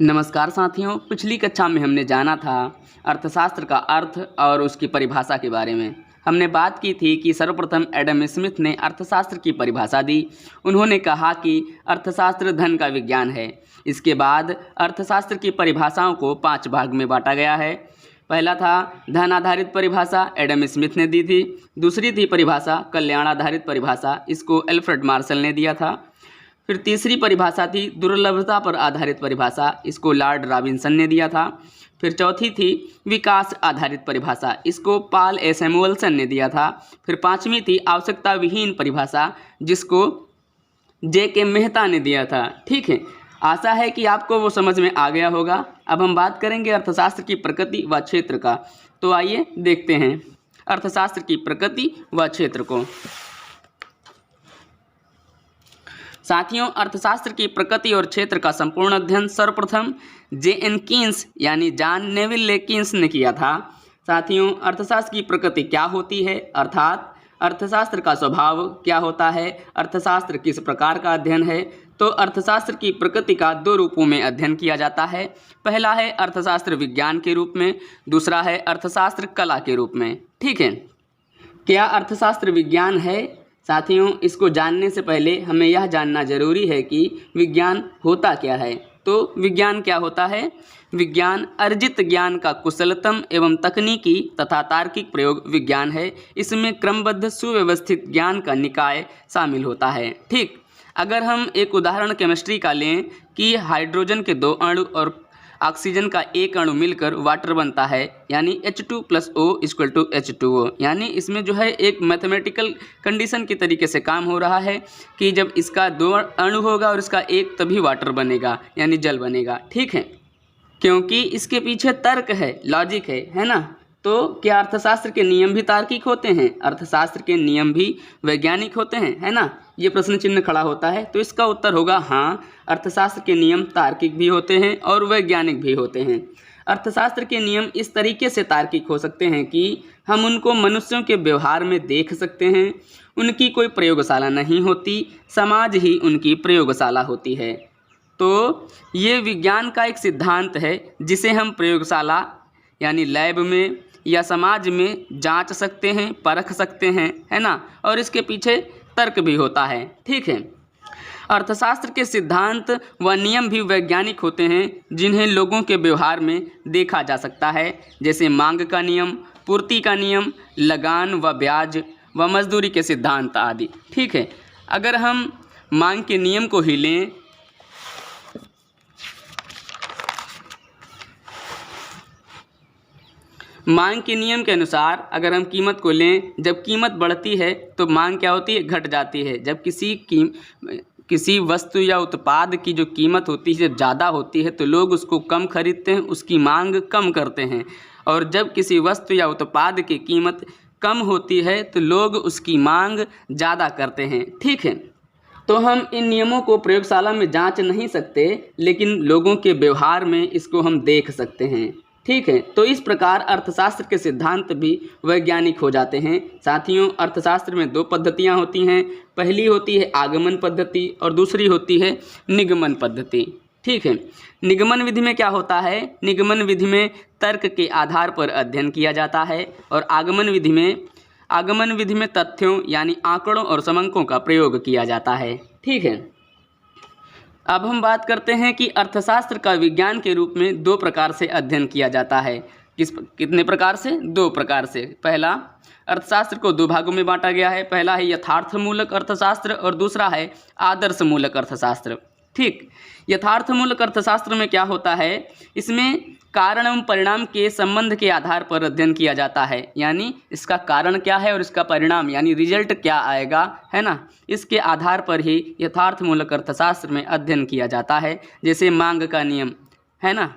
नमस्कार साथियों, पिछली कक्षा में हमने जाना था अर्थशास्त्र का अर्थ और उसकी परिभाषा के बारे में। हमने बात की थी कि सर्वप्रथम एडम स्मिथ ने अर्थशास्त्र की परिभाषा दी। उन्होंने कहा कि अर्थशास्त्र धन का विज्ञान है। इसके बाद अर्थशास्त्र की परिभाषाओं को 5 भाग में बांटा गया है। पहला था धन आधारित परिभाषा, एडम स्मिथ ने दी थी। दूसरी थी परिभाषा कल्याण आधारित परिभाषा, इसको एल्फ्रेड मार्शल ने दिया था। फिर तीसरी परिभाषा थी दुर्लभता पर आधारित परिभाषा, इसको लॉर्ड रॉबिन्सन ने दिया था। फिर चौथी थी विकास आधारित परिभाषा, इसको पॉल ए सैमुअल्सन ने दिया था। फिर पांचवी थी आवश्यकता विहीन परिभाषा, जिसको जे के मेहता ने दिया था। ठीक है, आशा है कि आपको वो समझ में आ गया होगा। अब हम बात करेंगे अर्थशास्त्र की प्रकृति व क्षेत्र का। तो आइए देखते हैं अर्थशास्त्र की प्रकृति व क्षेत्र को। साथियों, अर्थशास्त्र की प्रकृति और क्षेत्र का संपूर्ण अध्ययन सर्वप्रथम जे.एन. कीन्स यानी जॉन नेविल कीन्स ने किया था। साथियों, अर्थशास्त्र की प्रकृति क्या होती है, अर्थात अर्थशास्त्र का स्वभाव क्या होता है, अर्थशास्त्र किस प्रकार का अध्ययन है। तो अर्थशास्त्र की प्रकृति का 2 रूपों में अध्ययन किया जाता है। पहला है अर्थशास्त्र विज्ञान के रूप में, दूसरा है अर्थशास्त्र कला के रूप में। ठीक है, क्या अर्थशास्त्र विज्ञान है? साथियों, इसको जानने से पहले हमें यह जानना जरूरी है कि विज्ञान होता क्या है। तो विज्ञान क्या होता है? विज्ञान अर्जित ज्ञान का कुशलतम एवं तकनीकी तथा तार्किक प्रयोग विज्ञान है। इसमें क्रमबद्ध सुव्यवस्थित ज्ञान का निकाय शामिल होता है। ठीक, अगर हम एक उदाहरण केमिस्ट्री का लें कि हाइड्रोजन के 2 अणु और ऑक्सीजन का 1 अणु मिलकर वाटर बनता है, यानी H2+O = H2O, यानी इसमें जो है एक मैथमेटिकल कंडीशन की तरीके से काम हो रहा है कि जब इसका 2 अणु होगा और इसका 1 तभी वाटर बनेगा, यानी जल बनेगा। ठीक है, क्योंकि इसके पीछे तर्क है, लॉजिक है ना। तो क्या अर्थशास्त्र के नियम भी तार्किक होते हैं? अर्थशास्त्र के नियम भी वैज्ञानिक होते हैं, है ना। ये प्रश्न चिन्ह खड़ा होता है, तो इसका उत्तर होगा हाँ, अर्थशास्त्र के नियम तार्किक भी होते हैं और वैज्ञानिक भी होते हैं। अर्थशास्त्र के नियम इस तरीके से तार्किक हो सकते हैं कि हम उनको मनुष्यों के व्यवहार में देख सकते हैं। उनकी कोई प्रयोगशाला नहीं होती, समाज ही उनकी प्रयोगशाला होती है। तो ये विज्ञान का एक सिद्धांत है जिसे हम प्रयोगशाला यानी लैब में या समाज में जांच सकते हैं, परख सकते हैं, है ना। और इसके पीछे तर्क भी होता है। ठीक है, अर्थशास्त्र के सिद्धांत व नियम भी वैज्ञानिक होते हैं जिन्हें लोगों के व्यवहार में देखा जा सकता है, जैसे मांग का नियम, पूर्ति का नियम, लगान व ब्याज व मजदूरी के सिद्धांत आदि। ठीक है, अगर हम मांग के नियम को ही लें, मांग के नियम के अनुसार अगर हम कीमत को लें, जब कीमत बढ़ती है तो मांग क्या होती है? घट जाती है। जब किसी वस्तु या उत्पाद की जो कीमत होती है जब ज़्यादा होती है तो लोग उसको कम खरीदते हैं, उसकी मांग कम करते हैं। और जब किसी वस्तु या उत्पाद की कीमत कम होती है तो लोग उसकी मांग ज़्यादा करते हैं। ठीक है, तो हम इन नियमों को प्रयोगशाला में जांच नहीं सकते, लेकिन लोगों के व्यवहार में इसको हम देख सकते हैं। ठीक है, तो इस प्रकार अर्थशास्त्र के सिद्धांत भी वैज्ञानिक हो जाते हैं। साथियों, अर्थशास्त्र में 2 पद्धतियां होती हैं। पहली होती है आगमन पद्धति और दूसरी होती है निगमन पद्धति। ठीक है, निगमन विधि में क्या होता है? निगमन विधि में तर्क के आधार पर अध्ययन किया जाता है और आगमन विधि में तथ्यों यानी आंकड़ों और समंकों का प्रयोग किया जाता है। ठीक है, अब हम बात करते हैं कि अर्थशास्त्र का विज्ञान के रूप में 2 प्रकार से अध्ययन किया जाता है। कितने प्रकार से? 2 प्रकार से। पहला, अर्थशास्त्र को 2 भागों में बांटा गया है। पहला है यथार्थमूलक अर्थशास्त्र और दूसरा है आदर्शमूलक अर्थशास्त्र। ठीक, यथार्थमूलक अर्थशास्त्र में क्या होता है? इसमें कारण एवं परिणाम के संबंध के आधार पर अध्ययन किया जाता है, यानी इसका कारण क्या है और इसका परिणाम यानी रिजल्ट क्या आएगा, है ना। इसके आधार पर ही यथार्थमूलक अर्थशास्त्र में अध्ययन किया जाता है, जैसे मांग का नियम, है ना।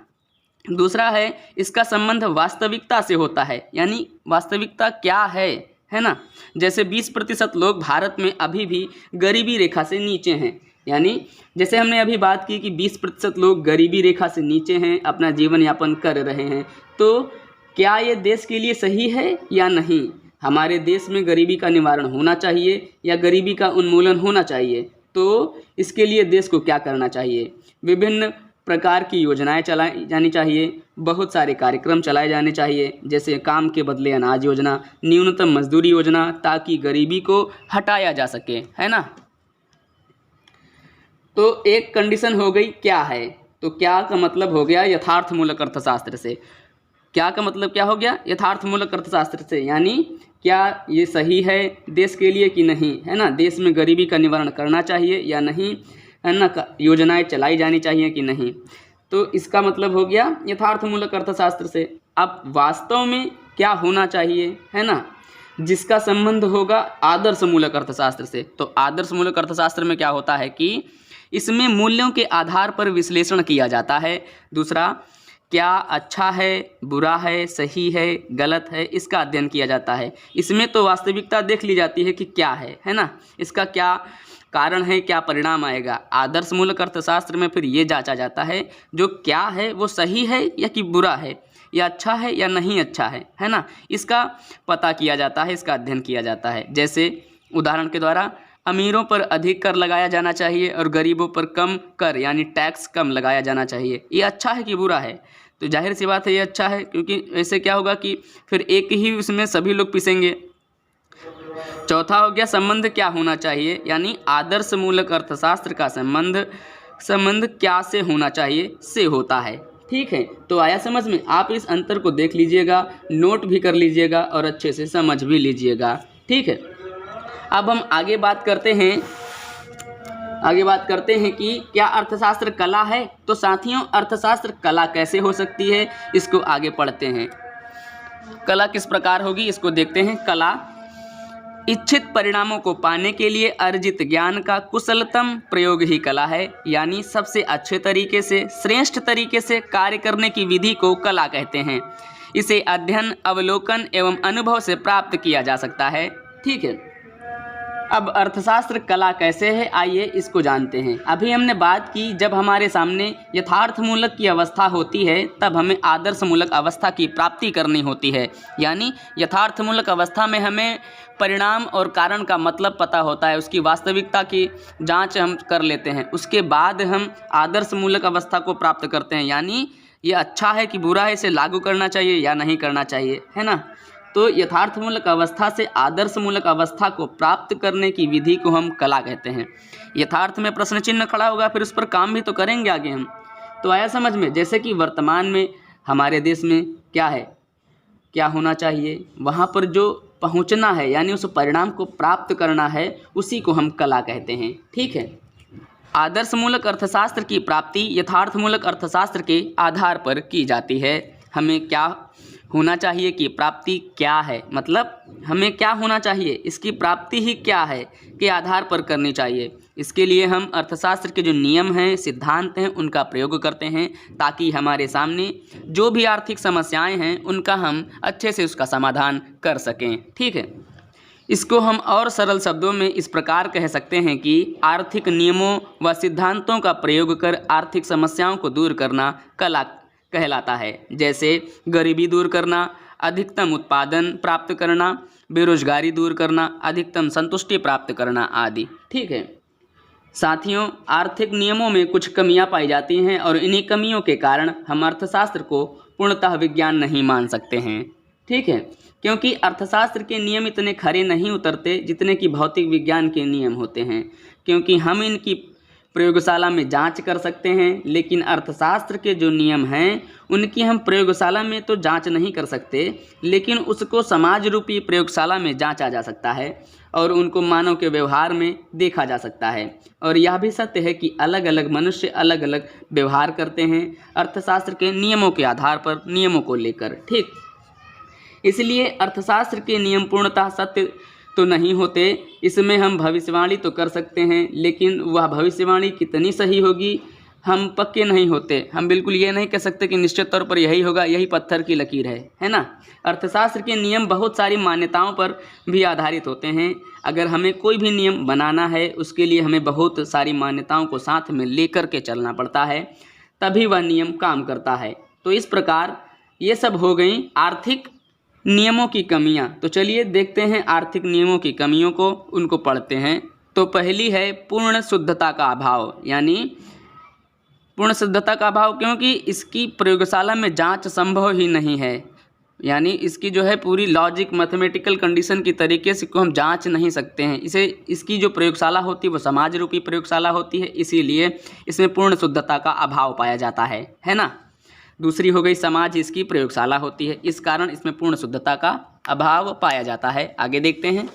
दूसरा है इसका संबंध वास्तविकता से होता है, यानी वास्तविकता क्या है ना। जैसे 20% लोग भारत में अभी भी गरीबी रेखा से नीचे हैं, यानी जैसे हमने अभी बात की कि 20% लोग गरीबी रेखा से नीचे हैं, अपना जीवन यापन कर रहे हैं। तो क्या ये देश के लिए सही है या नहीं? हमारे देश में गरीबी का निवारण होना चाहिए या गरीबी का उन्मूलन होना चाहिए? तो इसके लिए देश को क्या करना चाहिए? विभिन्न प्रकार की योजनाएं चलाई जानी चाहिए, बहुत सारे कार्यक्रम चलाए जाने चाहिए, जैसे काम के बदले अनाज योजना, न्यूनतम मजदूरी योजना, ताकि गरीबी को हटाया जा सके, है ना। तो एक कंडीशन हो गई क्या है, तो क्या का मतलब हो गया यथार्थमूलक अर्थशास्त्र से। क्या का मतलब क्या हो गया, यथार्थमूलक अर्थशास्त्र से, यानी क्या ये सही है देश के लिए कि नहीं, है ना। देश में गरीबी का निवारण करना चाहिए या नहीं, है ना, योजनाएं चलाई जानी चाहिए कि नहीं। तो इसका मतलब हो गया यथार्थमूलक अर्थशास्त्र से। अब वास्तव में क्या होना चाहिए, है ना, जिसका संबंध होगा आदर्शमूलक अर्थशास्त्र से। तो आदर्शमूलक अर्थशास्त्र में क्या होता है कि इसमें मूल्यों के आधार पर विश्लेषण किया जाता है। दूसरा, क्या अच्छा है, बुरा है, सही है, गलत है, इसका अध्ययन किया जाता है। इसमें तो वास्तविकता देख ली जाती है कि क्या है ना, इसका क्या कारण है, क्या परिणाम आएगा। आदर्शमूलक अर्थशास्त्र में फिर ये जांचा जाता है जो क्या है वो सही है या कि बुरा है, या अच्छा है या नहीं अच्छा है ना, इसका पता किया जाता है, इसका अध्ययन किया जाता है। जैसे उदाहरण के द्वारा अमीरों पर अधिक कर लगाया जाना चाहिए और गरीबों पर कम कर यानी टैक्स कम लगाया जाना चाहिए, ये अच्छा है कि बुरा है। तो जाहिर सी बात है ये अच्छा है, क्योंकि ऐसे क्या होगा कि फिर एक ही उसमें सभी लोग पिसेंगे। चौथा हो गया संबंध क्या होना चाहिए, यानी आदर्शमूलक अर्थशास्त्र का संबंध क्या से होना चाहिए से होता है। ठीक है, तो आया समझ में। आप इस अंतर को देख लीजिएगा, नोट भी कर लीजिएगा और अच्छे से समझ भी लीजिएगा। ठीक है, अब हम आगे बात करते हैं कि क्या अर्थशास्त्र कला है। तो साथियों, अर्थशास्त्र कला कैसे हो सकती है, इसको आगे पढ़ते हैं। कला किस प्रकार होगी इसको देखते हैं। कला इच्छित परिणामों को पाने के लिए अर्जित ज्ञान का कुशलतम प्रयोग ही कला है, यानी सबसे अच्छे तरीके से, श्रेष्ठ तरीके से कार्य करने की विधि को कला कहते हैं। इसे अध्ययन, अवलोकन एवं अनुभव से प्राप्त किया जा सकता है। ठीक है, अब अर्थशास्त्र कला कैसे है, आइए इसको जानते हैं। अभी हमने बात की जब हमारे सामने यथार्थमूलक की अवस्था होती है तब हमें आदर्शमूलक अवस्था की प्राप्ति करनी होती है, यानी यथार्थमूलक अवस्था में हमें परिणाम और कारण का मतलब पता होता है, उसकी वास्तविकता की जांच हम कर लेते हैं, उसके बाद हम आदर्शमूलक अवस्था को प्राप्त करते हैं, यानी ये अच्छा है कि बुरा है, इसे लागू करना चाहिए या नहीं करना चाहिए, है ना। तो यथार्थमूलक अवस्था से आदर्शमूलक अवस्था को प्राप्त करने की विधि को हम कला कहते हैं। यथार्थ में प्रश्न चिन्ह खड़ा होगा, फिर उस पर काम भी तो करेंगे आगे हम। तो आया समझ में। जैसे कि वर्तमान में हमारे देश में क्या है, क्या होना चाहिए, वहाँ पर जो पहुँचना है यानी उस परिणाम को प्राप्त करना है, उसी को हम कला कहते हैं। ठीक है, आदर्शमूलक अर्थशास्त्र की प्राप्ति यथार्थमूलक अर्थशास्त्र के आधार पर की जाती है। हमें क्या होना चाहिए कि प्राप्ति क्या है, मतलब हमें क्या होना चाहिए, इसकी प्राप्ति ही क्या है के आधार पर करनी चाहिए। इसके लिए हम अर्थशास्त्र के जो नियम हैं, सिद्धांत हैं, उनका प्रयोग करते हैं, ताकि हमारे सामने जो भी आर्थिक समस्याएं हैं उनका हम अच्छे से उसका समाधान कर सकें। ठीक है, इसको हम और सरल शब्दों में इस प्रकार कह सकते हैं कि आर्थिक नियमों व सिद्धांतों का प्रयोग कर आर्थिक समस्याओं को दूर करना कला कहलाता है। जैसे गरीबी दूर करना, अधिकतम उत्पादन प्राप्त करना, बेरोजगारी दूर करना, अधिकतम संतुष्टि प्राप्त करना आदि। ठीक है साथियों, आर्थिक नियमों में कुछ कमियां पाई जाती हैं और इन्हीं कमियों के कारण हम अर्थशास्त्र को पूर्णतः विज्ञान नहीं मान सकते हैं। ठीक है, क्योंकि अर्थशास्त्र के नियम इतने खरे नहीं उतरते जितने कि भौतिक विज्ञान के नियम होते हैं, क्योंकि हम इनकी प्रयोगशाला में जांच कर सकते हैं, लेकिन अर्थशास्त्र के जो नियम हैं उनकी हम प्रयोगशाला में तो जांच नहीं कर सकते, लेकिन उसको समाज रूपी प्रयोगशाला में जांचा जा सकता है और उनको मानव के व्यवहार में देखा जा सकता है। और यह भी सत्य है कि अलग अलग मनुष्य अलग अलग व्यवहार करते हैं अर्थशास्त्र के नियमों के आधार पर, नियमों को लेकर। ठीक, इसलिए अर्थशास्त्र के नियम पूर्णतः सत्य तो नहीं होते, इसमें हम भविष्यवाणी तो कर सकते हैं, लेकिन वह भविष्यवाणी कितनी सही होगी हम पक्के नहीं होते। हम बिल्कुल ये नहीं कह सकते कि निश्चित तौर पर यही होगा, यही पत्थर की लकीर है ना। अर्थशास्त्र के नियम बहुत सारी मान्यताओं पर भी आधारित होते हैं। अगर हमें कोई भी नियम बनाना है उसके लिए हमें बहुत सारी मान्यताओं को साथ में लेकर के चलना पड़ता है, तभी वह नियम काम करता है। तो इस प्रकार ये सब हो गई आर्थिक नियमों की कमियां। तो चलिए देखते हैं आर्थिक नियमों की कमियों को, उनको पढ़ते हैं। तो पहली है पूर्ण शुद्धता का अभाव, यानी पूर्ण सिद्धता का अभाव, क्योंकि इसकी प्रयोगशाला में जांच संभव ही नहीं है, यानी इसकी जो है पूरी लॉजिक मैथमेटिकल कंडीशन की तरीके से को हम जांच नहीं सकते हैं। इसकी जो प्रयोगशाला होती है वो समाज रूपी प्रयोगशाला होती है, इसीलिए इसमें पूर्ण शुद्धता का अभाव पाया जाता है ना। दूसरी हो गई समाज इसकी प्रयोगशाला होती है, इस कारण इसमें पूर्ण शुद्धता का अभाव पाया जाता है। आगे देखते हैं।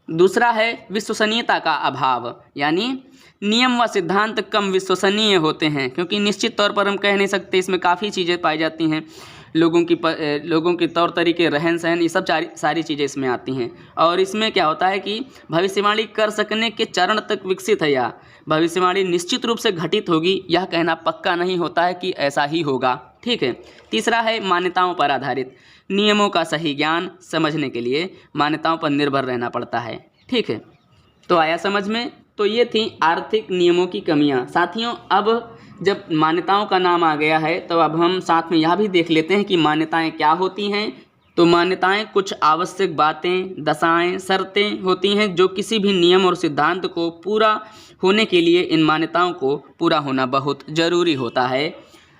दूसरा है विश्वसनीयता का अभाव, यानी नियम व सिद्धांत कम विश्वसनीय होते हैं, क्योंकि निश्चित तौर पर हम कह नहीं सकते, इसमें काफ़ी चीज़ें पाई जाती हैं, लोगों के तौर तरीके, रहन सहन, ये सब सारी चीज़ें इसमें आती हैं। और इसमें क्या होता है कि भविष्यवाणी कर सकने के चरण तक विकसित है, या भविष्यवाणी निश्चित रूप से घटित होगी, यह कहना पक्का नहीं होता है कि ऐसा ही होगा। ठीक है। तीसरा है मान्यताओं पर आधारित, नियमों का सही ज्ञान समझने के लिए मान्यताओं पर निर्भर रहना पड़ता है। ठीक है, तो आया समझ में। तो ये थी आर्थिक नियमों की कमियां। साथियों, अब जब मान्यताओं का नाम आ गया है तो अब हम साथ में यह भी देख लेते हैं कि मान्यताएं क्या होती हैं। तो मान्यताएं कुछ आवश्यक बातें, दशाएं, शर्तें होती हैं जो किसी भी नियम और सिद्धांत को पूरा होने के लिए इन मान्यताओं को पूरा होना बहुत ज़रूरी होता है।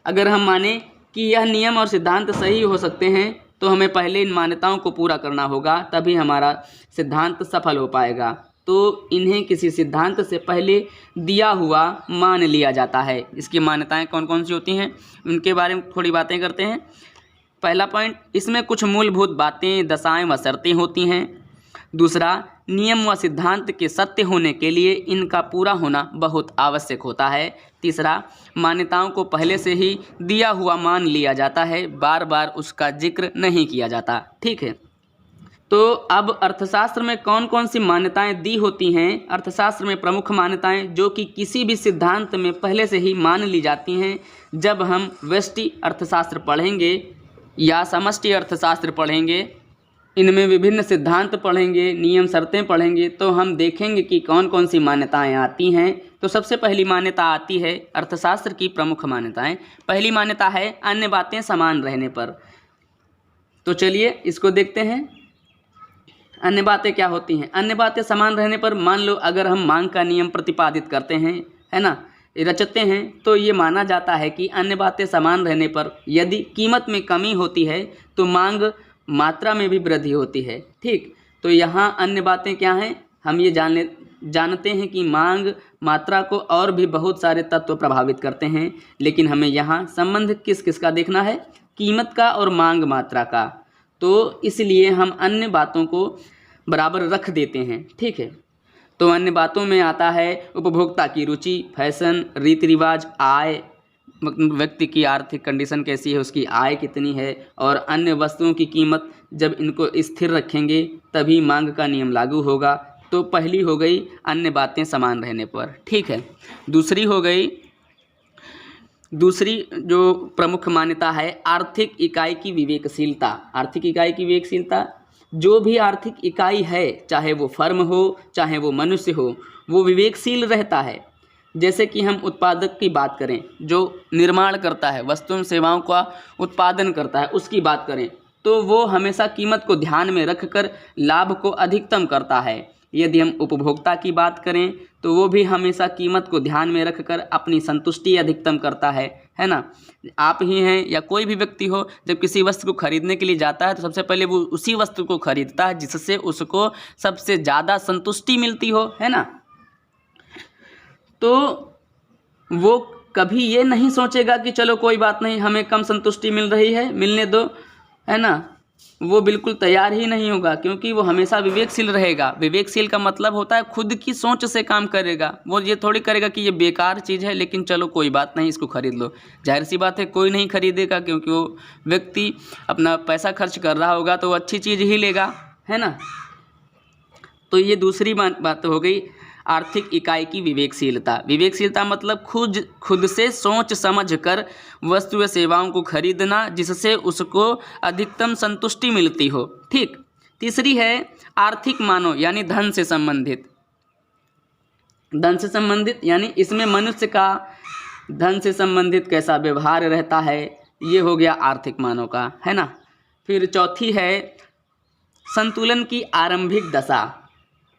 अगर हम माने कि यह नियम और सिद्धांत सही हो सकते हैं तो हमें पहले इन मान्यताओं को पूरा करना होगा, तभी हमारा सिद्धांत सफल हो पाएगा। तो इन्हें किसी सिद्धांत से पहले दिया हुआ मान लिया जाता है। इसकी मान्यताएं कौन कौन सी होती हैं उनके बारे में थोड़ी बातें करते हैं। पहला पॉइंट, इसमें कुछ मूलभूत बातें, दशाएं व शर्तें होती हैं। दूसरा, नियम व सिद्धांत के सत्य होने के लिए इनका पूरा होना बहुत आवश्यक होता है। तीसरा, मान्यताओं को पहले से ही दिया हुआ मान लिया जाता है, बार बार उसका जिक्र नहीं किया जाता। ठीक है, तो अब अर्थशास्त्र में कौन कौन सी मान्यताएं दी होती हैं। अर्थशास्त्र में प्रमुख मान्यताएं जो कि किसी भी सिद्धांत में पहले से ही मान ली जाती हैं। जब हम व्यष्टि अर्थशास्त्र पढ़ेंगे या समष्टि अर्थशास्त्र पढ़ेंगे, इनमें विभिन्न सिद्धांत पढ़ेंगे, नियम शर्तें पढ़ेंगे, तो हम देखेंगे कि कौन कौन सी मान्यताएं आती हैं। तो सबसे पहली मान्यता आती है अर्थशास्त्र की प्रमुख मान्यताएं। पहली मान्यता है अन्य बातें समान रहने पर। तो चलिए इसको देखते हैं। अन्य बातें क्या होती हैं। अन्य बातें समान रहने पर, मान लो अगर हम मांग का नियम प्रतिपादित करते हैं, है ना, रचते हैं, तो ये माना जाता है कि अन्य बातें समान रहने पर यदि कीमत में कमी होती है तो मांग मात्रा में भी वृद्धि होती है। ठीक, तो यहाँ अन्य बातें क्या हैं, हम ये जानते हैं कि मांग मात्रा को और भी बहुत सारे तत्व प्रभावित करते हैं, लेकिन हमें यहाँ संबंध किस किस का देखना है, कीमत का और मांग मात्रा का। तो इसलिए हम अन्य बातों को बराबर रख देते हैं। ठीक है, तो अन्य बातों में आता है उपभोक्ता की रुचि, फैशन, रीति रिवाज, आय, व्यक्ति की आर्थिक कंडीशन कैसी है, उसकी आय कितनी है, और अन्य वस्तुओं की कीमत। जब इनको स्थिर रखेंगे तभी मांग का नियम लागू होगा। तो पहली हो गई अन्य बातें समान रहने पर। ठीक है, दूसरी जो प्रमुख मान्यता है आर्थिक इकाई की विवेकशीलता। आर्थिक इकाई की विवेकशीलता, जो भी आर्थिक इकाई है, चाहे वो फर्म हो चाहे वो मनुष्य हो, वो विवेकशील रहता है। जैसे कि हम उत्पादक की बात करें, जो निर्माण करता है, वस्तुओं सेवाओं का उत्पादन करता है, उसकी बात करें, तो वो हमेशा कीमत को ध्यान में रखकर लाभ को अधिकतम करता है। यदि हम उपभोक्ता की बात करें तो वो भी हमेशा कीमत को ध्यान में रखकर अपनी संतुष्टि अधिकतम करता है ना। आप ही हैं या कोई भी व्यक्ति हो, जब किसी वस्तु को खरीदने के लिए जाता है तो सबसे पहले वो उसी वस्तु को खरीदता है जिससे उसको सबसे ज़्यादा संतुष्टि मिलती हो, है ना। तो वो कभी ये नहीं सोचेगा कि चलो कोई बात नहीं, हमें कम संतुष्टि मिल रही है, मिलने दो, है ना। वो बिल्कुल तैयार ही नहीं होगा, क्योंकि वो हमेशा विवेकशील रहेगा। विवेकशील का मतलब होता है खुद की सोच से काम करेगा। वो ये थोड़ी करेगा कि ये बेकार चीज़ है लेकिन चलो कोई बात नहीं, इसको खरीद लो। जाहिर सी बात है कोई नहीं खरीदेगा, क्योंकि वो व्यक्ति अपना पैसा खर्च कर रहा होगा तो वो अच्छी चीज़ ही लेगा, है ना। तो ये दूसरी बात हो गई आर्थिक इकाई की विवेकशीलता। विवेकशीलता मतलब खुद से सोच समझ कर वस्तु व सेवाओं को खरीदना जिससे उसको अधिकतम संतुष्टि मिलती हो। ठीक, तीसरी है आर्थिक मानों यानी धन से संबंधित यानी इसमें मनुष्य का धन से संबंधित कैसा व्यवहार रहता है, ये हो गया आर्थिक मानों का, है ना। फिर चौथी है संतुलन की आरंभिक दशा।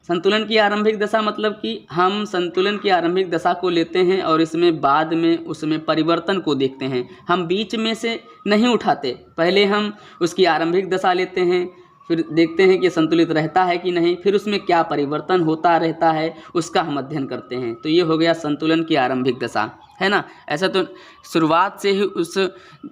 संतुलन की आरंभिक दशा मतलब कि हम संतुलन की आरंभिक दशा को लेते हैं और इसमें बाद में उसमें परिवर्तन को देखते हैं। हम बीच में से नहीं उठाते, पहले हम उसकी आरंभिक दशा लेते हैं, फिर देखते हैं कि संतुलित रहता है कि नहीं, फिर उसमें क्या परिवर्तन होता रहता है उसका हम अध्ययन करते हैं। तो ये हो गया संतुलन की आरंभिक दशा, है ना। ऐसा तो शुरुआत से ही उस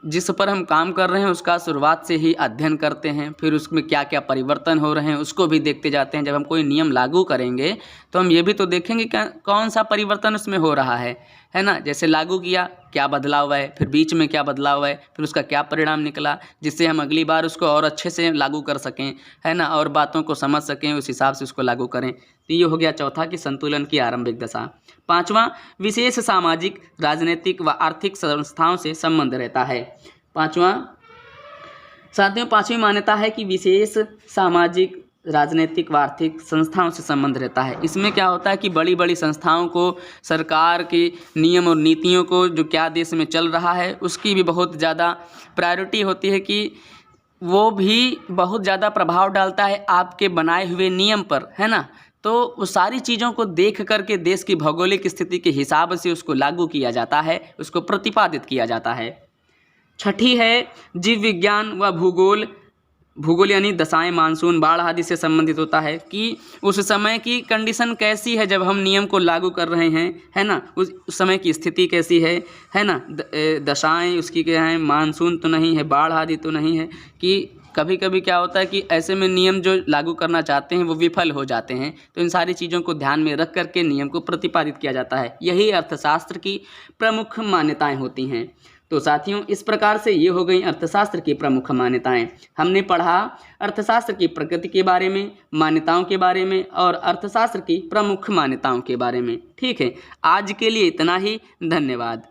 जिस पर हम काम कर रहे हैं उसका शुरुआत से ही अध्ययन करते हैं, फिर उसमें क्या क्या परिवर्तन हो रहे हैं उसको भी देखते जाते हैं। जब हम कोई नियम लागू करेंगे तो हम ये भी तो देखेंगे क्या कौन सा परिवर्तन उसमें हो रहा है ना। जैसे लागू किया क्या बदलाव है, फिर बीच में क्या बदलाव है, फिर उसका क्या परिणाम निकला, जिससे हम अगली बार उसको और अच्छे से लागू कर सकें, है ना, और बातों को समझ सकें, उस हिसाब से उसको लागू करें। तो ये हो गया चौथा कि संतुलन की आरंभिक दशा। पांचवा, विशेष सामाजिक, राजनीतिक व आर्थिक संस्थाओं से संबंध रहता है। साथियों, पांचवी मान्यता है कि विशेष सामाजिक, राजनीतिक व आर्थिक संस्थाओं से संबंध रहता है। इसमें क्या होता है कि बड़ी बड़ी संस्थाओं को, सरकार के नियम और नीतियों को, जो क्या देश में चल रहा है उसकी भी बहुत ज़्यादा प्रायोरिटी होती है कि वो भी बहुत ज़्यादा प्रभाव डालता है आपके बनाए हुए नियम पर, है ना। तो वो सारी चीज़ों को देख करके देश की भौगोलिक स्थिति के हिसाब से उसको लागू किया जाता है, उसको प्रतिपादित किया जाता है। छठी है जीव विज्ञान व भूगोल। भूगोल यानी दशाएं, मानसून, बाढ़ आदि से संबंधित होता है कि उस समय की कंडीशन कैसी है जब हम नियम को लागू कर रहे हैं, है ना, उस समय की स्थिति कैसी है ना, दशाएं उसकी क्या है, मानसून तो नहीं है, बाढ़ आदि तो नहीं है। कि कभी कभी क्या होता है कि ऐसे में नियम जो लागू करना चाहते हैं वो विफल हो जाते हैं। तो इन सारी चीज़ों को ध्यान में रख करके नियम को प्रतिपादित किया जाता है। यही अर्थशास्त्र की प्रमुख मान्यताएं होती हैं। तो साथियों, इस प्रकार से ये हो गई अर्थशास्त्र की प्रमुख मान्यताएं। हमने पढ़ा अर्थशास्त्र की प्रकृति के बारे में, मान्यताओं के बारे में और अर्थशास्त्र की प्रमुख मान्यताओं के बारे में। ठीक है, आज के लिए इतना ही। धन्यवाद।